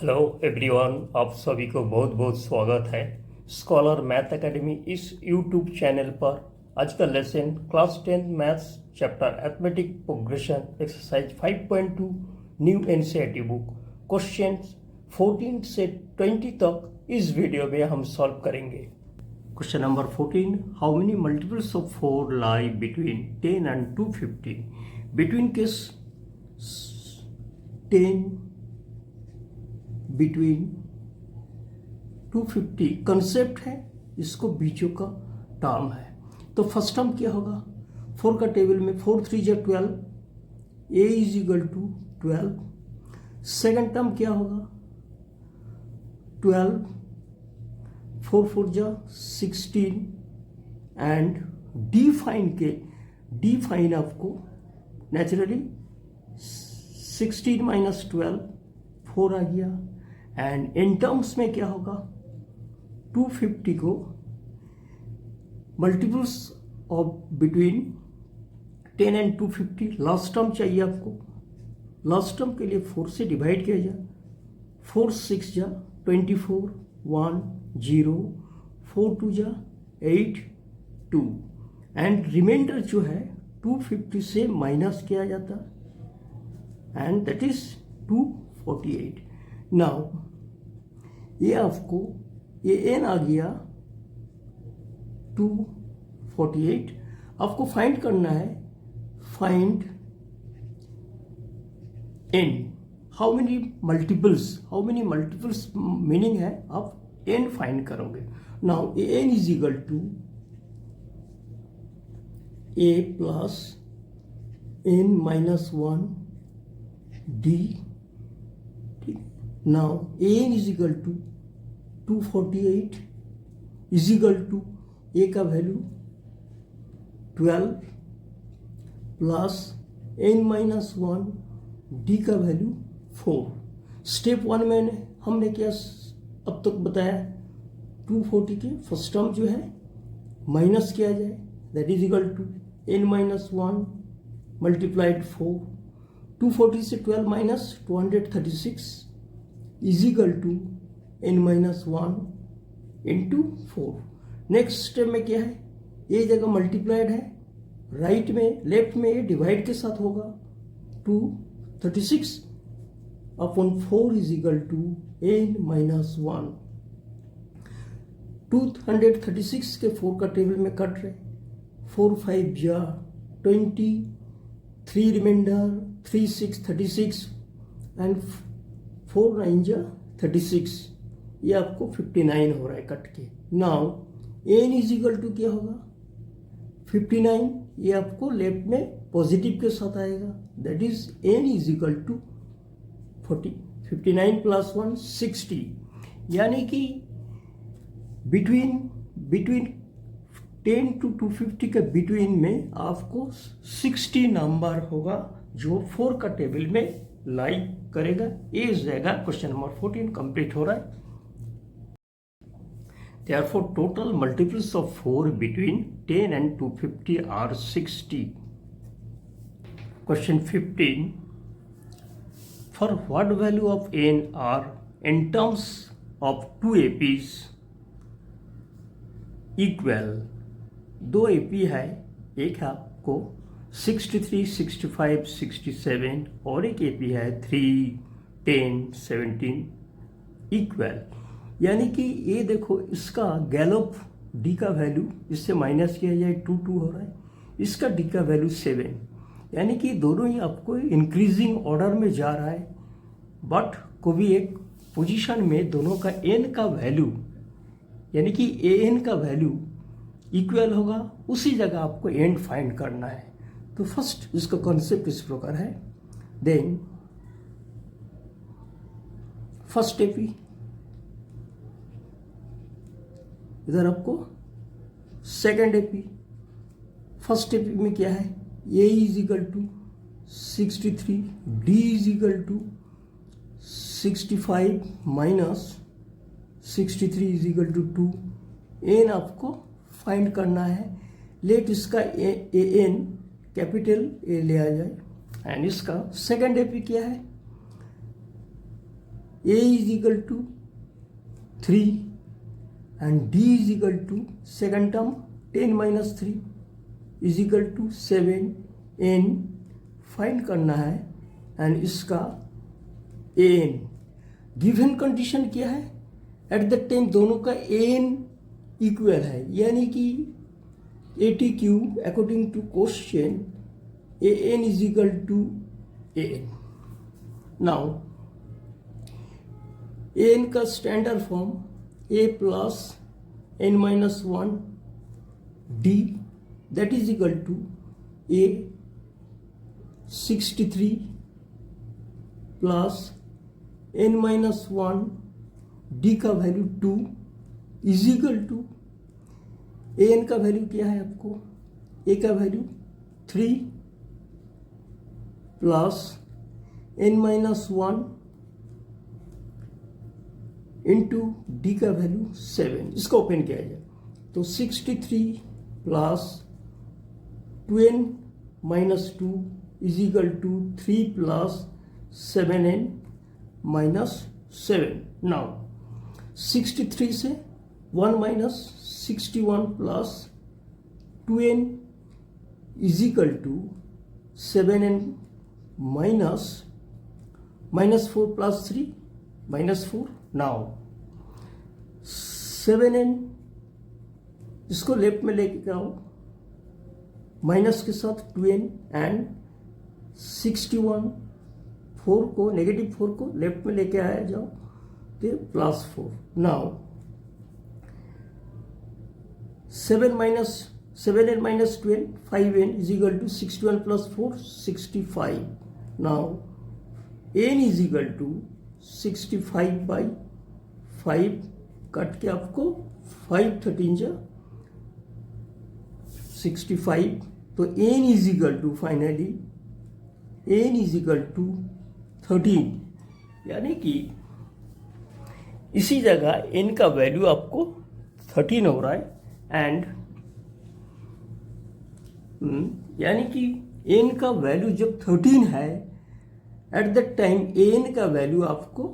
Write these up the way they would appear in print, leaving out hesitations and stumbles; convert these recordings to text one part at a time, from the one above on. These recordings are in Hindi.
हेलो एवरीवन, आप सभी को बहुत बहुत स्वागत है स्कॉलर मैथ एकेडमी इस यूट्यूब चैनल पर। आज का lesson class 10 maths chapter arithmetic progression exercise 5.2 new NCERT book question 14 से 20 तक इस वीडियो में हम सॉल्व करेंगे। Question number 14, how many multiples of 4 lie between 10 and 250? Between के 10 बिटवीन 250 कंसेप्ट है, इसको बीचों का टर्म है। तो फर्स्ट टर्म क्या होगा? 4 का टेबल में 4 3 जा 12, a is equal to 12। Second term क्या होगा? 12, 4 4 जा 16 एंड डिफाइन आपको नेचुरली 16 माइनस 12 4 आ गया। एंड इन टर्म्स में क्या होगा? 250 को multiples of between 10 and 250 last term चाहिए आपको। लास्ट टर्म के लिए 4 से डिवाइड किया जाए। 4 6 जा 24 1 0, 4 2 जा 8 2 एंड रिमाइंडर जो है 250 से माइनस किया जाता एंड दैट इज 248। नाउ ये आपको ये एन आ गया 248। आपको फाइंड करना है, find n. How many multiples meaning है आप एन फाइंड करोगे। Now n is equal to A plus N minus 1 d. Now an is equal to 248 is equal to a का value 12 plus n minus 1 d का वैल्यू 4। स्टेप 1 में हमने क्या अब तक बताया? 240 के फर्स्ट टर्म जो है माइनस किया जाए, that is equal to n minus 1 multiplied 4। 240 से 12 minus 236 is equal to n minus 1 into 4। Next step में क्या है? ये जगह मल्टीप्लाइड है, राइट में लेफ्ट में ये डिवाइड के साथ होगा। 236 upon 4 is equal to n minus 1। 236 के 4 का टेबल में कट रहे, 4 5 जा 20, 3 रिमाइंडर 3 6 36 एंड 4 9 जा 36। ये आपको 59 हो रहा है कट के। Now n is equal to क्या होगा? 59। ये आपको लेफ्ट में पॉजिटिव के साथ आएगा, that is n is equal to 40। 59 plus 1 60, यानी कि बिटवीन 10 टू 250 के बिटवीन में आपको 60 नंबर होगा जो 4 का टेबल में लाई करेगा। ये इस जगह क्वेश्चन नंबर 14 कंप्लीट हो रहा है। Therefore, total multiples of 4 between 10 and 250 are 60. Question 15. For what value of n are in terms of 2 APs equal? 2 AP है, एक है आपको 63 65 67 और एक AP है 3 10 17 इक्वल। यानी कि ये देखो, इसका गैलोप डी का वैल्यू इससे माइनस किया जाए 2 2 हो रहा है, इसका डी का वैल्यू 7, यानी कि दोनों ही आपको इंक्रीजिंग ऑर्डर में जा रहा है। बट को भी एक पोजीशन में दोनों का एन का वैल्यू यानी कि ए एन का वैल्यू इक्वल होगा, उसी जगह आपको एंड फाइंड करना है। तो फर्स्ट इसका कॉन्सेप्ट इस प्रकार है। देन फर्स्ट एपी, इधर आपको सेकेंड एपी। फर्स्ट एपी में क्या है? A is equal to 63, D is equal to 65 minus 63 is equal to 2। N आपको फाइंड करना है। लेट इसका ए एन कैपिटल ए ले आ जाए एंड इसका सेकेंड एपी क्या है? A is equal to 3 and D is equal to second term 10 minus 3 is equal to 7 n find करना है एंड इसका an गिवन कंडीशन क्या है एट द टाइम दोनों का an इक्वल है यानी कि ATQ according to question an is equal to an. Now an का standard form a plus n minus 1 d that is equal to a 63 plus n minus 1 d का value 2 is equal to an का वैल्यू क्या है आपको a का value 3 plus n minus 1 into d का वैल्यू 7. इसको ओपन किया जाए तो 63 plus 2n minus 2 is equal to 3 plus 7n minus 7. Now 63 से 1 minus 61 plus 2n is equal to 7n minus 4 plus 3 minus 4. Now 7n इसको लेफ्ट में लेके आओ माइनस के साथ 2n एंड 61 4 को नेगेटिव 4 को लेफ्ट में लेके आया जाओ तो plus 4. Now 7n minus 2n 5n is equal to 61 plus 4 65. Now n is equal to 65 by 5 cut के आपको 5 13 जा 65 तो n is equal to finally n is equal to 13 यानी कि इसी जगह n का वैल्यू आपको 13 हो रहा है एंड यानी कि n का वैल्यू जब 13 है एट द टाइम an का वैल्यू आपको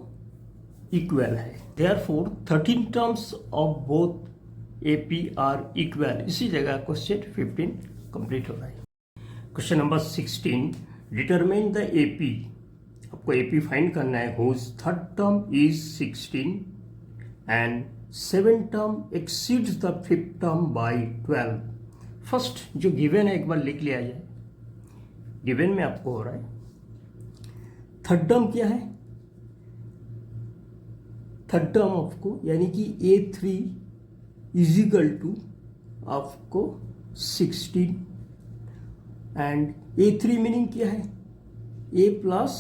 इक्वल है. Therefore 13 terms of both AP are equal. इसी जगह क्वेश्चन 15 कंप्लीट हो रहा है. Question number 16 determine the AP. आपको AP फाइंड करना है whose third term is 16 and 7 term exceeds the fifth term by 12. First जो गिवन है एक बार लिख लिया जाए. गिवन में आपको हो रहा है थर्ड टर्म क्या है थर्ड टर्म आपको यानी कि A3 इज इक्वल टू आपको 16 एंड A3 मीनिंग क्या है A plus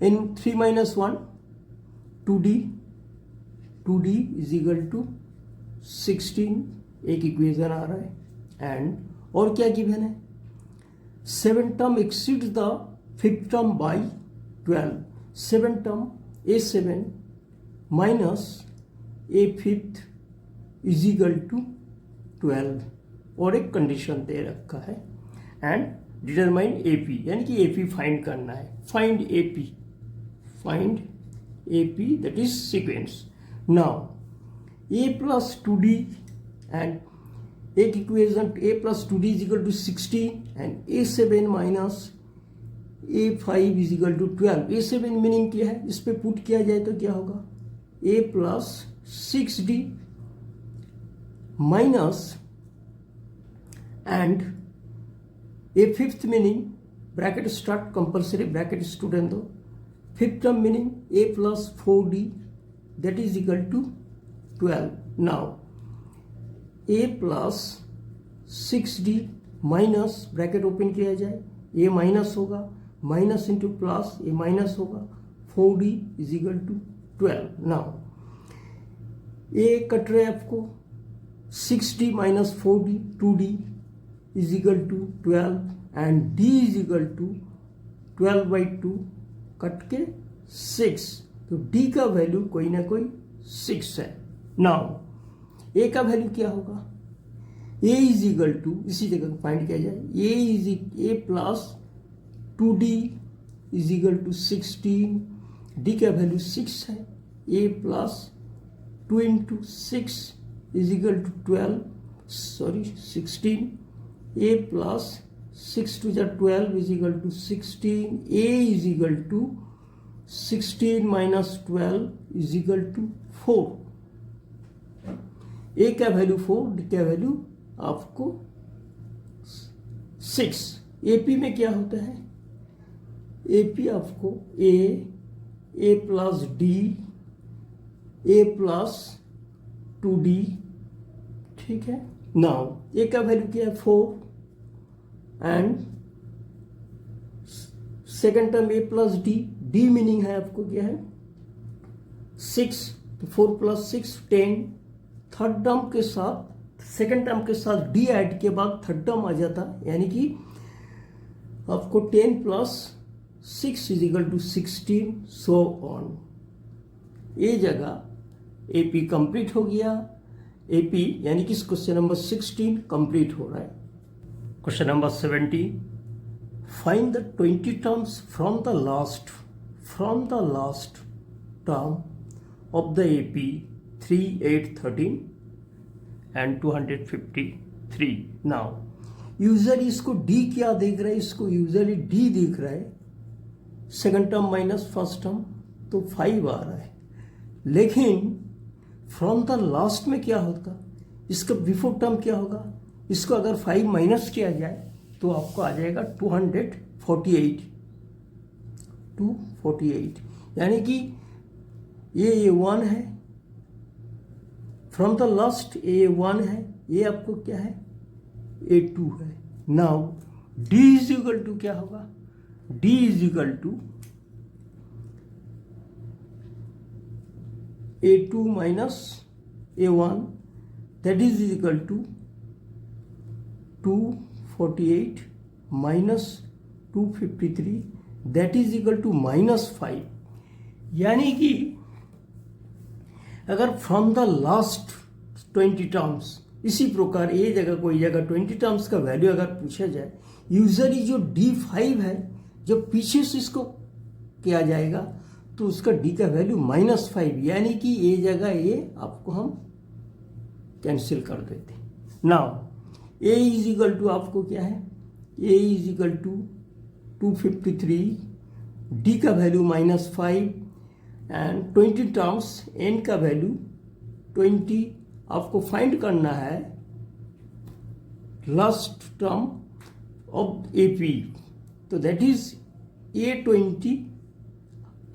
n3 minus 1 2d is equal to 16 एक इक्वेशन आ रहा है एंड और क्या गिवन है 7 term exceeds the fifth term by 12. 7 term A7 minus A5 is equal to 12 और एक कंडीशन दे रखा है एंड डिटरमाइन AP यानी कि AP फाइंड करना है. Find AP that is sequence. Now A plus 2d and एक equation A plus 2d is equal to 16 and A7 minus A5 is equal to 12. A7 meaning क्या है इस पे पुट किया जाए तो क्या होगा A plus 6d minus and A5th meaning bracket start compulsory bracket student दो. Fifth term meaning A plus 4d that is equal to 12. Now A plus 6d minus bracket open किया जाए A माइनस होगा minus into plus A minus होगा 4d is equal to 12. Now A cut रहे आपको 6d minus 4d 2d is equal to 12 and d is equal to 12 by 2 cut के 6 तो d का वैल्यू कोई ना कोई 6 है. नाउ A का वैल्यू क्या होगा A इज इक्वल टू इसी जगह फाइंड किया जाए A plus 2d is equal to 16 D का वैल्यू 6 है, A plus 2 into 6 is equal to 16, A plus 6 to 12 is equal to 16, a is equal to 16 minus 12 is equal to 4, a का वैल्यू 4, d का वैल्यू आपको 6। AP में क्या होता है, AP आपको a plus d, a plus 2d, ठीक है। नाउ a का वैल्यू क्या है 4 and second term a plus d meaning है आपको क्या है 6, तो 4 प्लस 6 10, थर्ड टर्म के साथ सेकेंड टर्म के साथ d ऐड के बाद थर्ड टर्म आ जाता, यानी कि आपको 10 plus 6 is equal to 16, so on. ये जगह AP कंप्लीट हो गया, AP यानी कि क्वेश्चन नंबर 16 कंप्लीट हो रहा है। Question number 17, find the 20 terms from the last term of the AP 3, 8, 13 and 253। Now usually इसको D क्या देख रहा है, इसको यूजली D देख रहा है, second term minus first term तो 5 आ रहा है, लेकिन फ्रॉम द लास्ट में क्या होता, इसका बिफोर टर्म क्या होगा, इसको अगर 5 माइनस किया जाए तो आपको आ जाएगा 248, यानी कि ये 1 है, फ्रॉम द लास्ट ये 1 है, ये आपको क्या है ये 2 है। Now D is equal to क्या होगा, D is equal to A2 minus A1, that is equal to 248 minus 253, that is equal to -5। यानी कि अगर फ्रॉम द लास्ट 20 टर्म्स, इसी प्रकार ये जगह कोई जगह 20 टर्म्स का वैल्यू अगर पूछा जाए, यूजली जो D5 है जब पीछे से इसको किया जाएगा तो उसका D का वैल्यू -5, यानी कि ये जगह ये आपको हम कैंसिल कर देते। Now A is equal to आपको क्या है, A is equal to 253, D का वैल्यू -5 एंड 20 टर्म्स, N का वैल्यू 20 आपको फाइंड करना है लास्ट टर्म ऑफ AP, तो दैट इज A20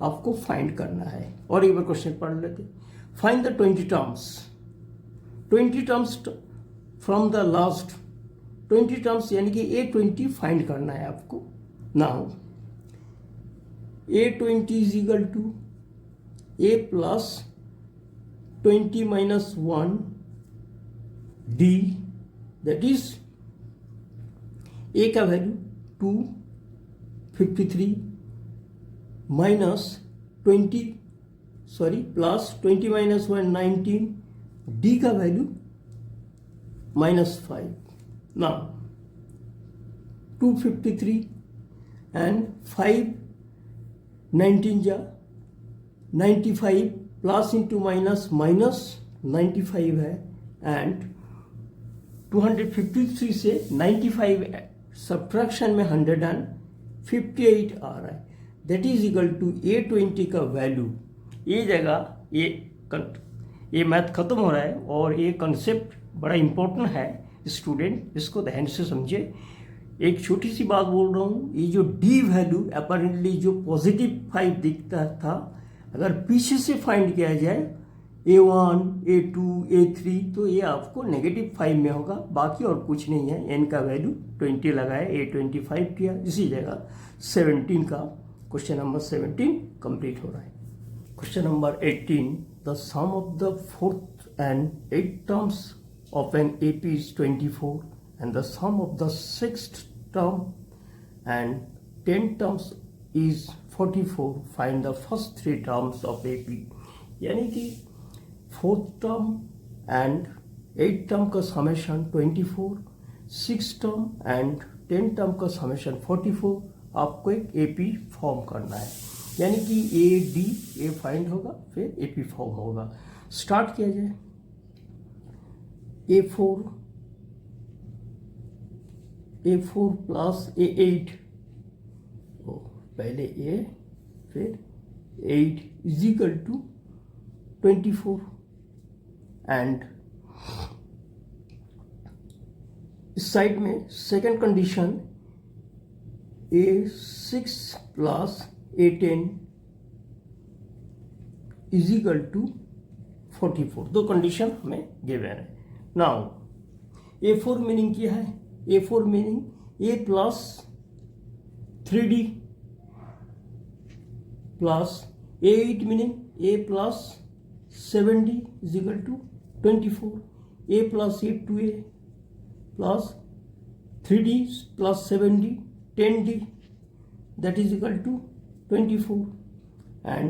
आपको फाइंड करना है। और एक बार क्वेश्चन पढ़ लेते, find the 20 terms from the last 20 terms, यानी कि A20 फाइंड करना है आपको। Now A20 is equal to A plus 20 minus 1 D, that is A का value 253 minus 20 plus 20 minus 1 19, D का वैल्यू -5। Now 253 and 5 19 जा 95 प्लस इंटू माइनस 95 है, एंड 253 से 95 सब्ट्रैक्शन में 158 आ रहा है, that is equal to A20 का वैल्यू। ये जगह ये मैथ खत्म हो रहा है और ये कंसेप्ट बड़ा इंपॉर्टेंट है स्टूडेंट, इसको ध्यान से समझे। एक छोटी सी बात बोल रहा हूँ, ये जो D वैल्यू अपैरेंटली जो +5 दिखता था, अगर पीछे से फाइंड किया जाए A1, A2, A3 तो ये आपको -5 में होगा, बाकी और कुछ नहीं है। N का वैल्यू 20 लगाए, A25 किया, इसी जगह 17 का क्वेश्चन नंबर 17 कंप्लीट हो रहा है। Question number 18, the sum of the 4th and 8th terms of an AP is 24 and the sum of the 6th term and 10th terms is 44. Find the first 3 terms of AP। यानी कि 4th term and 8th term का summation 24, 6th term and 10th term का समेशन 44, आपको एक AP फॉर्म करना है। यानी कि ए डी ए फाइंड होगा, फिर ए पी फॉर्म होगा। स्टार्ट किया जाए। ए4 प्लस ए8, पहले ए फिर 8 इज इक्वल टू 24 एंड इस साइड में second condition A6 plus A10 is equal to 44। दो कंडीशन हमें गिवन है। नाउ A4 मीनिंग क्या है? A4 meaning A plus 3D plus A8 meaning A plus 7D is equal to 24। A plus 8 plus 3D plus 7D 10D that is equal to 24 and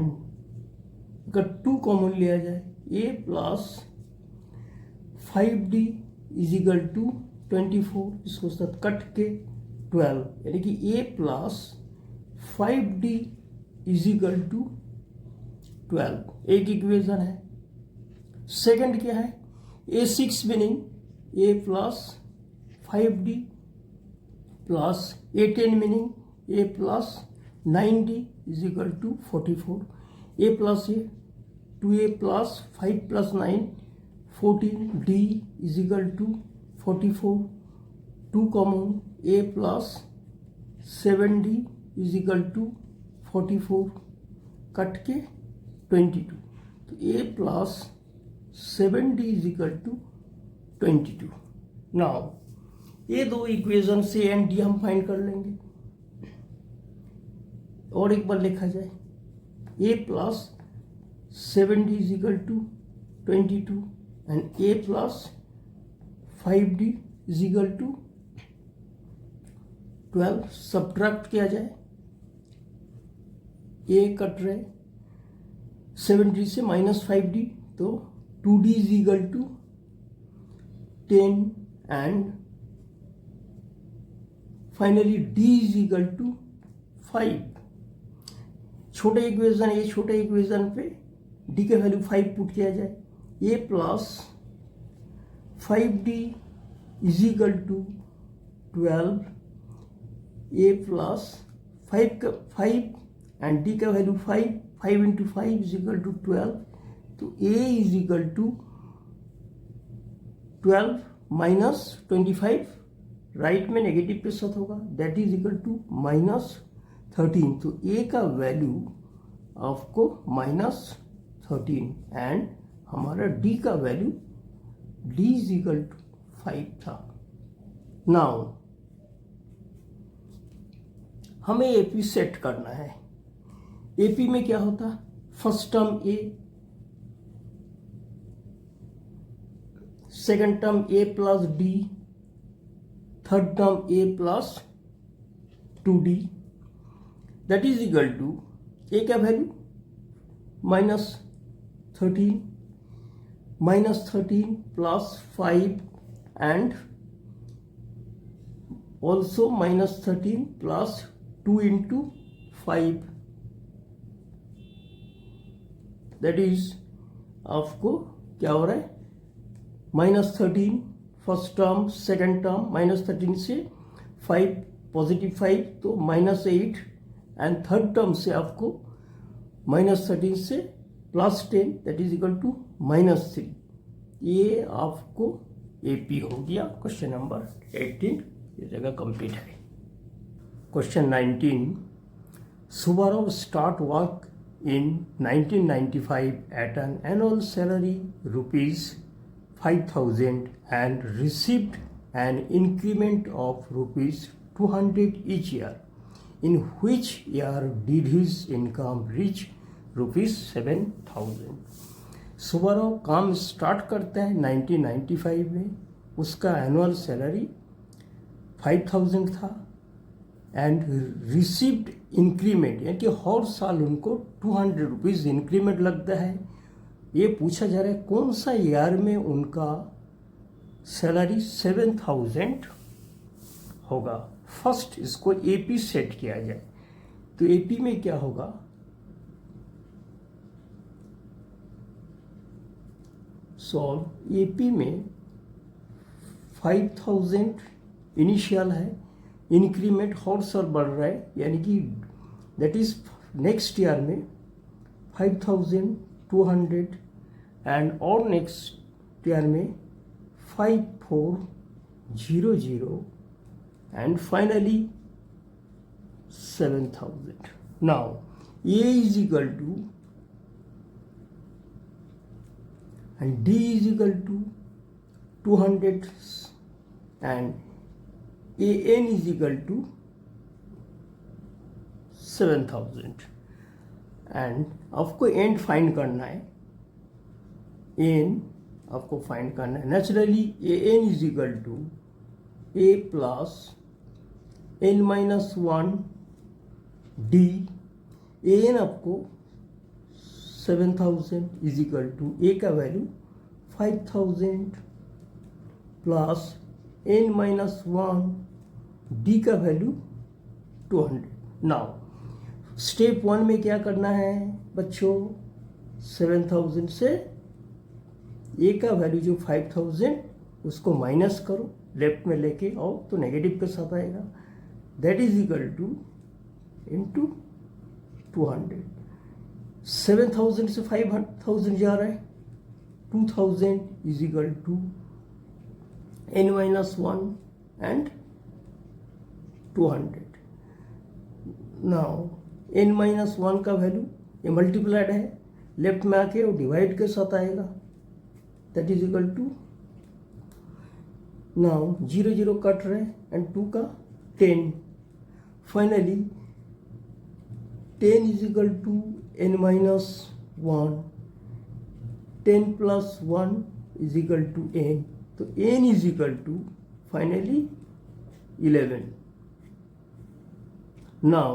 अगर 2 कॉमन लिया जाए A plus 5D is equal to 24, इसको साथ कट के 12, यानी कि A plus 5D is equal to 12 एक इक्वेशन है। सेकंड क्या है? A6 meaning A plus 5D plus A10 meaning A plus 9D is equal to 44। A plus A 2A plus 5 प्लस 9 14D is equal to 44। 2 common A plus 7D is equal to 44 cut के 22, तो A plus 7D is equal to 22। Now ये दो इक्वेशन से एंड डी हम फाइंड कर लेंगे। और एक बार लिखा जाए A plus 7D is equal to 22 and A plus 5D is equal to 12। Subtract किया जाए, A कट रहे 7D से माइनस 5D, तो 2D is equal to 10 and finally D is equal to 5। छोटे इक्वेशन, ये छोटे इक्वेशन पे D का वैल्यू 5 पुट किया जाए। A plus 5D is equal to 12, A plus 5 and D का value 5 into 5 is equal to 12, तो A is equal to 12 minus 25, right में नेगेटिव पे साथ होगा, that is equal to minus 13। तो A का वैल्यू आपको माइनस 13 एंड हमारा D का value D is equal to 5 था। नाउ हमें AP सेट करना है। AP में क्या होता? First term A, second term A plus D, third term A plus 2D, that is equal to A का value minus 13 plus 5 and also minus 13 plus 2 into 5, that is आपको क्या हो रहा है? Minus 13 first term, second term minus 13 से 5 पॉजिटिव 5 तो माइनस 8 एंड थर्ड टर्म से आपको माइनस 13 से plus 10 that is equal to minus 3। ये आपको AP हो गया। क्वेश्चन नंबर 18 ये जगह कंप्लीट है। Question 19, Subarov start work in 1995 at an annual salary rupees 5,000 and received an increment of rupees 200 each year. In which year did his income reach rupees 7,000? सुबारोव काम स्टार्ट करता है 1995 में, उसका एनुअल सैलरी 5,000 था एंड रिसीव्ड इंक्रीमेंट, यानी कि हर साल उनको 200 रुपीज़ इंक्रीमेंट लगता है। ये पूछा जा रहा है कौन सा ईयर में उनका सैलरी 7,000 होगा। फर्स्ट इसको AP सेट किया जाए, तो AP में क्या होगा? सॉल्व। एपी में 5000 इनिशियल है, इंक्रीमेंट हॉर्स और बढ़ रहा है, यानी कि दैट इज नेक्स्ट ईयर में 5200 एंड और नेक्स्ट ईयर में 5400 and finally 7000. Now A is equal to and D is equal to 200 and AN is equal to 7000 and आपको एंड फाइंड करना है। एन आपको फाइंड करना है। Naturally AN is equal to A plus n minus 1 D। AN आपको 7000 इज इक्वल टू A का value 5000 plus n minus 1 D का वैल्यू 200। नाउ स्टेप 1 में क्या करना है बच्चों, 7000 से A का वैल्यू जो 5000 उसको माइनस करो, लेफ्ट में लेके आओ तो नेगेटिव के साथ आएगा। That is equal to into 200। 7000 से 5000 जा रहा है, 2000 is equal to n minus 1 and 200। Now n minus 1 का वैल्यू ये मल्टीप्लाइड है, लेफ्ट में आके वो डिवाइड के साथ आएगा। That is equal to, now 0 0 cut रहे एंड 2 का 10। Finally 10 is equal to n minus 1, 10 plus 1 is equal to n, तो n is equal to finally 11। Now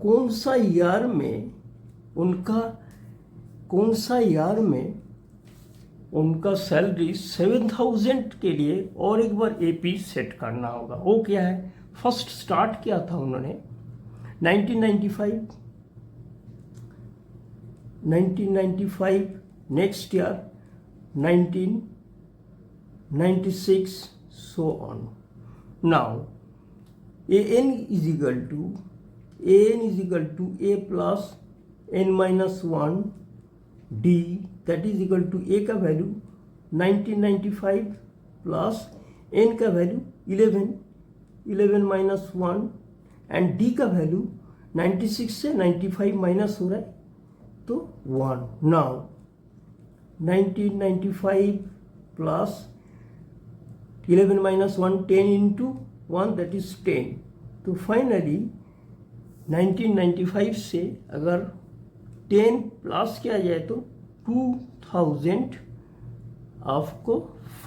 कौन सा ईयर में उनका सैलरी 7000 के लिए और एक बार एपी सेट करना होगा। वो क्या है, फर्स्ट स्टार्ट किया था उन्होंने 1995, next year 1996, so on. Now AN is equal to A plus n minus 1 D, that is equal to A का वैल्यू 1995 प्लस n का वैल्यू 11 minus 1 एंड D का वैल्यू 96 से 95 माइनस हो रहा है तो 1। Now 1995 plus 11 minus 1, 10 into 1 that is 10। तो फाइनली 1995 से अगर 10 प्लस किया जाए तो 2000 आपको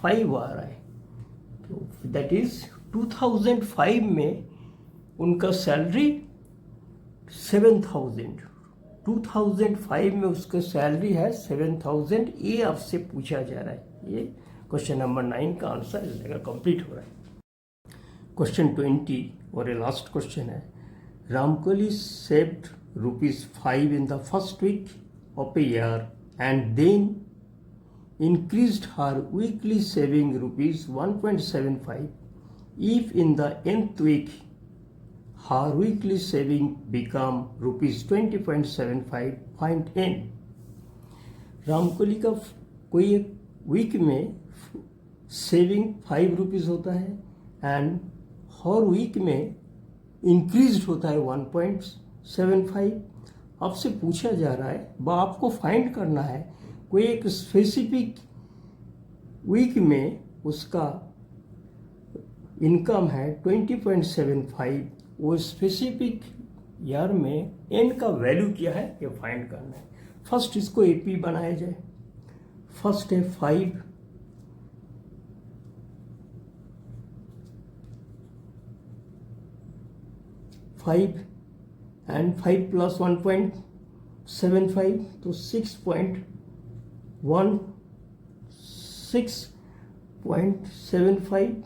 5 आ रहा है, तो दैट इज 2005 में उनका सैलरी 7000, 2005 में उसका सैलरी है 7000। ये आपसे पूछा जा रहा है। ये क्वेश्चन नंबर 9 का आंसर इस जगह कंप्लीट हो रहा है। क्वेश्चन 20 और ये लास्ट क्वेश्चन है। रामकोली saved ₹5 in the first week of a year and then increased her weekly saving ₹1.75 if in the nth week her weekly saving become ₹20.75, find n। रामकोली का कोई एक वीक में सेविंग ₹5 होता है एंड हर वीक में इंक्रीज्ड होता है 1.75। आपसे पूछा जा रहा है आपको फाइंड करना है कोई एक स्पेसिफिक वीक में उसका इनकम है 20.75, वो स्पेसिफिक ईयर में एन का वैल्यू क्या है ये फाइंड करना है। फर्स्ट इसको एपी बनाया जाए। फर्स्ट है 5 एंड 5 प्लस 1.75 तो 6.75,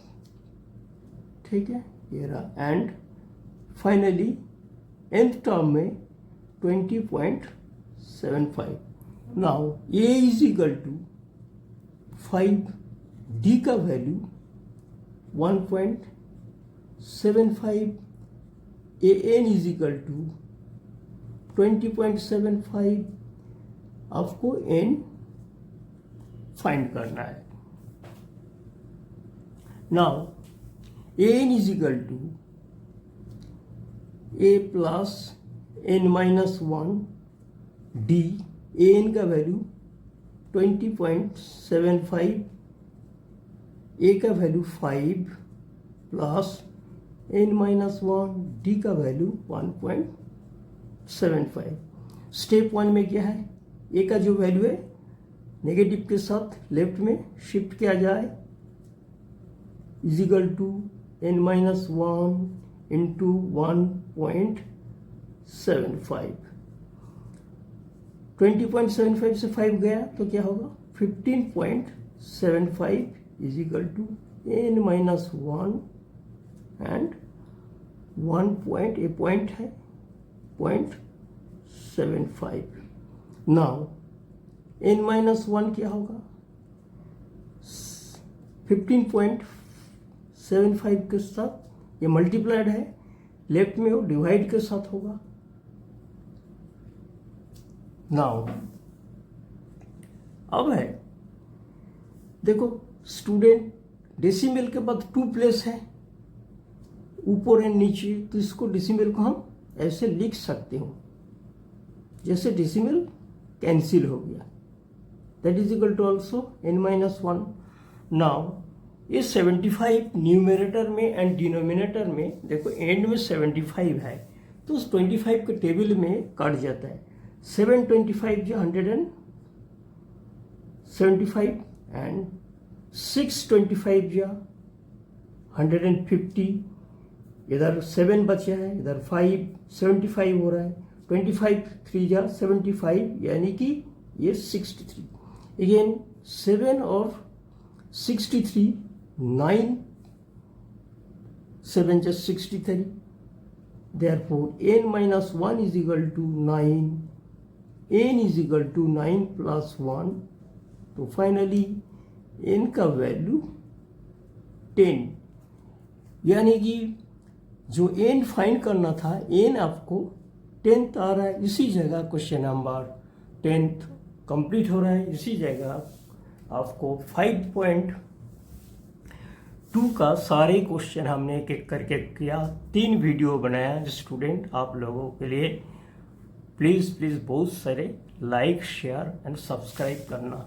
ठीक है ये रहा। एंड फाइनली nth टर्म में 20.75। Now A is equal to 5, D का value 1.75, A N is equal to 20.75, आपको एन फाइंड करना है। Now A N is equal to A plus N minus 1 D, A N का वैल्यू 20.75, ए का value 5 plus N minus 1 D का वैल्यू 1.75। स्टेप 1 में क्या है, ए का जो वैल्यू है नेगेटिव के साथ लेफ्ट में शिफ्ट किया जाए, is equal to n minus 1 into 1.75। 20.75 से 5 गया तो क्या होगा, 15.75 is equal to n minus 1 and 1 point, a point है 0.75। नाउ एन माइनस 1 क्या होगा, 15.75 के साथ ये मल्टीप्लाइड है, लेफ्ट में वो डिवाइड के साथ होगा। नाउ अब है, देखो स्टूडेंट, डेसिमल के बाद 2 प्लेस है, ऊपर एंड नीचे, तो इसको डेसिमल को हम ऐसे लिख सकते हो जैसे डेसिमल कैंसिल हो गया, that is equal to also n minus 1। Now ये 75 न्यूमरेटर में एंड डिनोमिनेटर में, देखो एंड में 75 है तो उस 25 के टेबल में कट जाता है, 725 जो 175 एंड 625 जो 150, इधर 7 बचे हैं, इधर 5, 75 हो रहा है, 25 3 जा 75 यानी कि ये 63। अगेन 7 और 63, 9 7 जा 63, therefore n minus 1 is equal to 9, n is equal to 9 plus 1, तो फाइनली n का वैल्यू 10, यानी कि जो n फाइंड करना था n आपको 10th आ रहा है, इसी जगह क्वेश्चन नंबर 10th कंप्लीट हो रहा है, इसी जगह आपको 5.2 का सारे क्वेश्चन हमने एक एक करके किया, 3 वीडियो बनाया स्टूडेंट आप लोगों के लिए। प्लीज़ बहुत सारे लाइक शेयर एंड सब्सक्राइब करना।